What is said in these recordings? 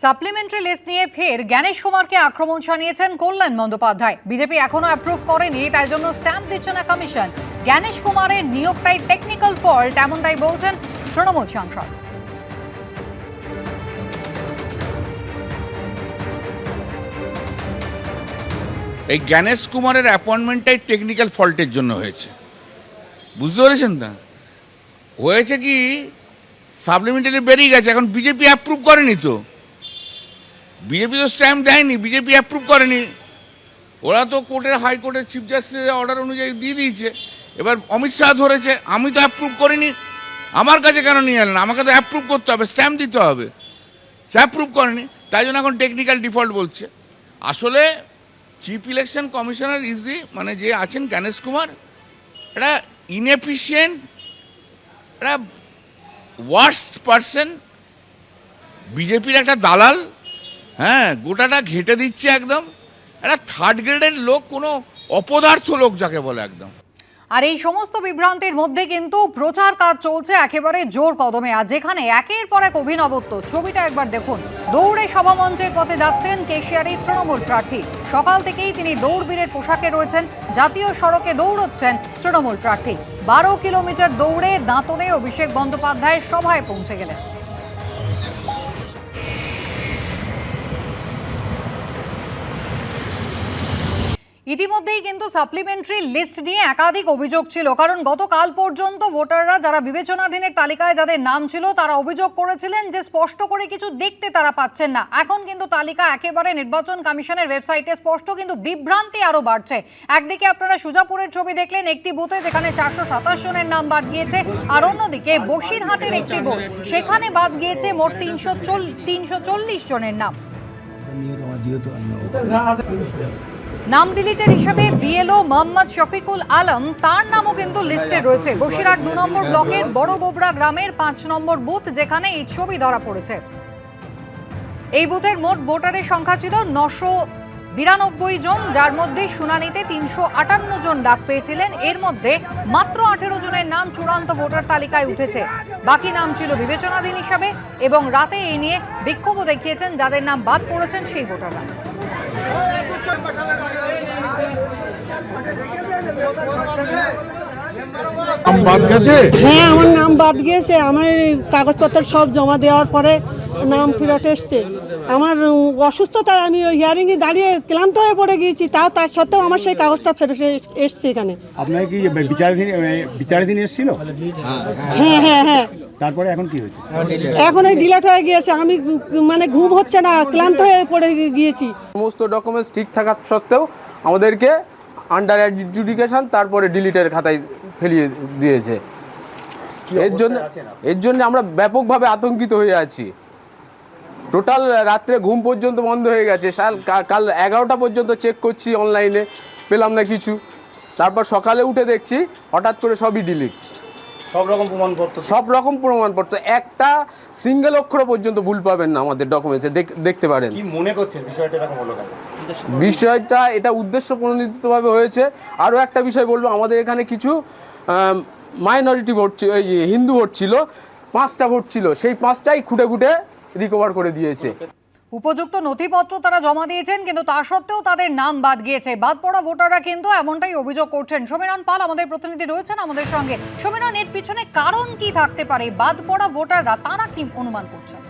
Supplementary list নিয়ে ফের জ্ঞানেশ কুমারকে আক্রমণ শানিয়েছেন কল্যাণ বন্দ্যোপাধ্যায়। বিজেপি এখনো অ্যাপ্রুভ করেনি, তাই জন্য স্ট্যাম্প দিচ্ছে না কমিশন। জ্ঞানেশ কুমারের নিয়োগটাই টেকনিক্যাল ফল্ট, এমনটাই বলছেন তৃণমূল সাংসদ। এই জ্ঞানেশ কুমারের অ্যাপয়েন্টমেন্টটাই টেকনিক্যাল ফল্টের জন্য হয়েছে, বুঝতে পেরেছেন না? হয়েছে কি, সাপ্লিমেন্টারি বেরিয়ে গেছে, এখন বিজেপি অ্যাপ্রুভ করেনি। তো বিজেপি তো স্ট্যাম্প দেয়নি, বিজেপি অ্যাপ্রুভ করেনি। ওরা তো কোর্টের হাইকোর্টের চিফ জাস্টিসের অর্ডার অনুযায়ী দিয়ে দিয়েছে। এবার অমিত শাহ ধরেছে, আমি তো অ্যাপ্রুভ করিনি, আমার কাছে কেন নিয়ে এলেন? আমাকে তো অ্যাপ্রুভ করতে হবে, স্ট্যাম্প দিতে হবে। সে অ্যাপ্রুভ করেনি, তাই জন্য এখন টেকনিক্যাল ডিফল্ট বলছে। আসলে চিফ ইলেকশন কমিশনার মানে যে আছেন জ্ঞানেশ কুমার, এটা ইনএফিশিয়েন্ট, এটা ওয়ার্স্ট পারসন, বিজেপির একটা দালাল। হ্যাঁ, গোটাটা ঘেঁটে দিচ্ছে একদম। একটা থার্ড গ্রেডের লোক, কোনো অপদার্থ লোক যাকে বলে একদম। আর এই সমস্ত বিভ্রান্তির মধ্যে কিন্তু প্রচার কাজ চলছে একেবারে জোর কদমে। আর যেখানে একের পর এক অভিনবত্ব, ছবিটা একবার দেখুন। দৌড়ে সভামঞ্চের পথে যাচ্ছেন কেশিয়ারি তৃণমূল প্রার্থী। সকাল থেকেই তিনি দৌড়বীরের পোশাকে রয়েছেন। জাতীয় সড়কে দৌড়চ্ছেন তৃণমূল প্রার্থী। 12 কিলোমিটার দৌড়ে দাঁতনে অভিষেক বন্দ্যোপাধ্যায়ের সভায় পৌঁছে গেলেন। ইতিমধ্যেই কিন্তু সাপ্লিমেন্টারি লিস্ট নিয়ে একাধিক অভিযোগ ছিল, কারণ গতকাল পর্যন্ত ভোটাররা যারা বিবেচনাধীনের তালিকায় যাদের নাম ছিল তারা অভিযোগ করেছিলেন যে স্পষ্ট করে কিছু দেখতে তারা পাচ্ছেন না। এখন কিন্তু তালিকা একেবারে নির্বাচন কমিশনের ওয়েবসাইটে স্পষ্ট, কিন্তু বিভ্রান্তি আরো বাড়ছে। একদিকে আপনারা সুজাপুরের ছবি দেখলেন, একটি বুথে যেখানে 427 জনের নাম বাদ গিয়েছে, আর অন্যদিকে বসিরহাটের একটি বুথ, সেখানে বাদ গিয়েছে মোট 340 জনের নাম। নাম ডিলিটের হিসাবে বিএলও মোহাম্মদ শফিকুল আলম, তার নামও কিন্তু লিস্টে রয়েছে। বসিরহাট 2 নম্বর ব্লকের বড় গোবরা গ্রামের 5 নম্বর বুথ, যেখানে এই ছবি ধরা পড়েছে। এই বুথের মোট ভোটারের সংখ্যা ছিল 992 জন, যার মধ্যে শুনানিতে 358 জন ডাক পেয়েছিলেন। এর মধ্যে মাত্র 18 জনের নাম চূড়ান্ত ভোটার তালিকায় উঠেছে, বাকি নাম ছিল বিবেচনাধীন হিসাবে। এবং রাতে এই নিয়ে বিক্ষোভও দেখিয়েছেন যাদের নাম বাদ পড়েছেন সেই ভোটাররা। হ্যাঁ, আমার নাম বাদ গিয়েছে। আমার কাগজপত্র সব জমা দেওয়ার পরে নাম ফেরত এসছে। আমার অসুস্থতায় আমি ওই হিয়ারিংয়ে দাঁড়িয়ে ক্লান্ত হয়ে পড়ে গিয়েছি, তার সত্ত্বেও আমার সেই কাগজটা ফেরত এসছে এখানে। আপনার কি বিচারাধীন এসেছিল? হ্যাঁ হ্যাঁ হ্যাঁ। তারপরে এখন কি হয়েছে? এখন এই ডিলেট হয়ে গিয়েছে। আমি মানে ঘুম হচ্ছে না, ক্লান্ত হয়ে পড়ে গিয়েছি। সমস্ত ডকুমেন্টস ঠিক থাকা সত্ত্বেও আমাদেরকে আন্ডার অ্যাডজুডিকেশন, তারপরে ডিলিটের খাতায় ফেলিয়ে দিয়েছে। এর জন্য আমরা ব্যাপকভাবে আতঙ্কিত হয়ে আছি। টোটাল রাত্রে ঘুম পর্যন্ত বন্ধ হয়ে গেছে। কাল 11টা পর্যন্ত চেক করছি অনলাইনে, পেলাম না কিছু। তারপর সকালে উঠে দেখছি হঠাৎ করে সবই ডিলিট। সব রকম প্রমাণপত্র, একটা সিঙ্গেল অক্ষর পর্যন্ত ভুল পাবেন না আমাদের ডকুমেন্টসে, দেখতে পারেন। কি মনে করছেন বিষয়টা এরকম হলো কেন? বিষয়টা এটা উদ্দেশ্য প্রণোদিতভাবে হয়েছে। আরও একটা বিষয় বলবো, আমাদের এখানে কিছু মাইনরিটি ভোট, হিন্দু ভোট ছিল, 5টা ভোট ছিল, সেই 5টাই খুঁটে খুঁটে রিকভার করে দিয়েছে। উপযুক্ত নথিপত্র তারা জমা দিয়েছেন, কিন্তু তা সত্ত্বেও তাদের নাম বাদ গিয়েছে। বাদ পড়া ভোটাররা কিন্তু এমনটাই অভিযোগ করছেন। সমীরণ পাল আমাদের প্রতিনিধি রয়েছেন আমাদের সঙ্গে। সমীরণ, এর পিছনে কারণ কি থাকতে পারে? বাদ পড়া ভোটাররা তারা কি অনুমান করছেন?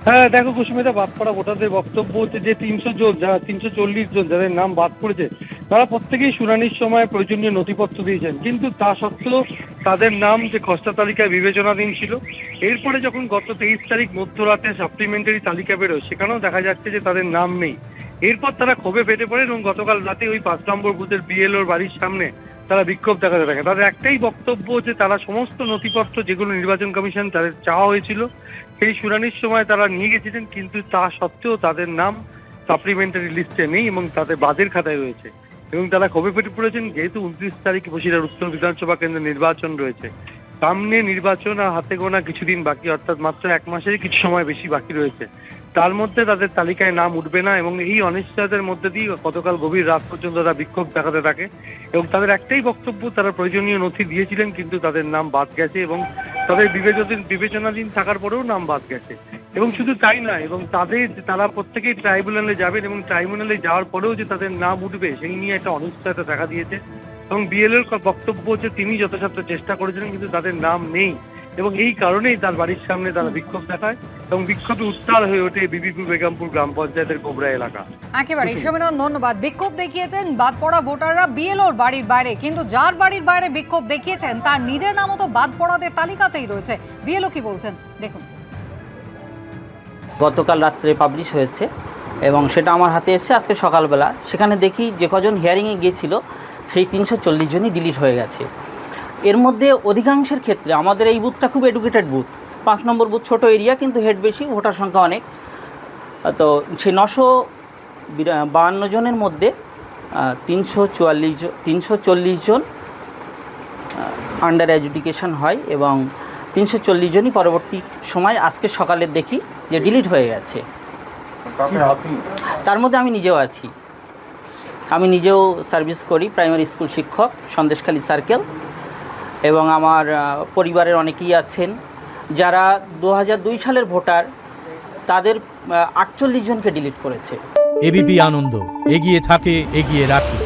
হ্যাঁ দেখো কুসুমিতা, বাদ পড়া ভোটারদের বক্তব্য হচ্ছে যে 340 জন যাদের নাম বাদ পড়েছে, তারা প্রত্যেকেই শুনানির সময় প্রয়োজনীয় নথিপত্র দিয়েছেন, কিন্তু তা সত্ত্বেও তাদের নাম যে খসড়া তালিকায় বিবেচনাধীন ছিল। এরপরে যখন গত 23 তারিখ মধ্যরাতে সাপ্লিমেন্টারি তালিকা বেরোয়, সেখানেও দেখা যাচ্ছে যে তাদের নাম নেই। এরপর তারা ক্ষোভে ফেটে পড়েন এবং গতকাল রাতে ওই 5 নম্বর বুথের বিএলওর বাড়ির সামনে তারা বিক্ষোভ দেখাতে থাকে। তাদের একটাই বক্তব্য যে তারা সমস্ত নথিপত্র যেগুলো নির্বাচন কমিশন তাদের চাওয়া হয়েছিল সেই শুনানির সময় তারা নিয়ে গেছিলেন, কিন্তু তা সত্ত্বেও তাদের নাম সাপ্লিমেন্টারি লিস্টে নেই এবং তাদের বাদের খাতায় রয়েছে। এবং তারা ক্ষোভে ফেটে পড়েছেন, যেহেতু 29 তারিখ বসিরহাট উত্তর বিধানসভা কেন্দ্রে নির্বাচন রয়েছে। সামনে নির্বাচন আর হাতে গোনা কিছুদিন বাকি, অর্থাৎ মাত্র 1 মাসের কিছু সময় বেশি বাকি রয়েছে। তার মধ্যে তাদের তালিকায় নাম উঠবে না এবং এই অনিশ্চয়তার মধ্যে দিয়ে গতকাল গভীর রাত পর্যন্ত তারা বিক্ষোভ দেখাতে থাকে। এবং তাদের একটাই বক্তব্য, তারা প্রয়োজনীয় নথি দিয়েছিলেন কিন্তু তাদের নাম বাদ গেছে এবং তাদের বিবেচনাধীন থাকার পরেও নাম বাদ গেছে। এবং শুধু তাই নয়, এবং তারা প্রত্যেকেই ট্রাইব্যুনালে যাবেন এবং ট্রাইব্যুনালে যাওয়ার পরেও যে তাদের নাম উঠবে সেই নিয়ে একটা অনিশ্চয়তা দেখা দিয়েছে। এবং বিএলওর বক্তব্য হচ্ছে তিনি যথাসাধ্য চেষ্টা করেছিলেন কিন্তু তাদের নাম নেই, এবং এই কারণেই তার বাড়ির সামনে তারা বিক্ষোভ দেখায় এবং বিক্ষোভে উত্তাল হয়ে ওঠে বিবিপুর বেগমপুর গ্রাম পঞ্চায়েতের গোবরা এলাকা। একেবারে সমীরণ, ধন্যবাদ। বিক্ষোভ দেখিয়েছেন বাদ পড়া ভোটাররা বিএলওর বাড়ির বাইরে, কিন্তু যার বাড়ির বাইরে বিক্ষোভ দেখিয়েছেন তার নিজের নামও তো বাদ পড়াদের তালিকাতেই রয়েছে। বিএলও কি বলছেন দেখুন। গতকাল রাত্রে পাবলিশ হয়েছে এবং সেটা আমার হাতে এসেছে আজকে সকালবেলা। সেখানে দেখি যে কজন হিয়ারিংয়ে গিয়েছিল সেই 340 জনই ডিলিট হয়ে গেছে। এর মধ্যে অধিকাংশের ক্ষেত্রে আমাদের এই বুথটা খুব এডুকেটেড বুথ, 5 নম্বর বুথ, ছোট এরিয়া কিন্তু হেড বেশি, ভোটার সংখ্যা অনেক। তো সেই 952 জনের মধ্যে 340 জন আন্ডার এডুকেশন হয় এবং 340 জনই পরবর্তী সময় আজকে সকালে দেখি যে ডিলিট হয়ে গেছে। তার মধ্যে আমি নিজেও আছি। আমি নিজেও সার্ভিস করি, প্রাইমারি স্কুল শিক্ষক, সন্দেশখালী সার্কেল, এবং আমার পরিবারের অনেকেই আছেন যারা 2002 সালের ভোটার, তাদের 48 জনকে ডিলিট করেছে। এবিপি আনন্দ, এগিয়ে থাকে, এগিয়ে রাখে।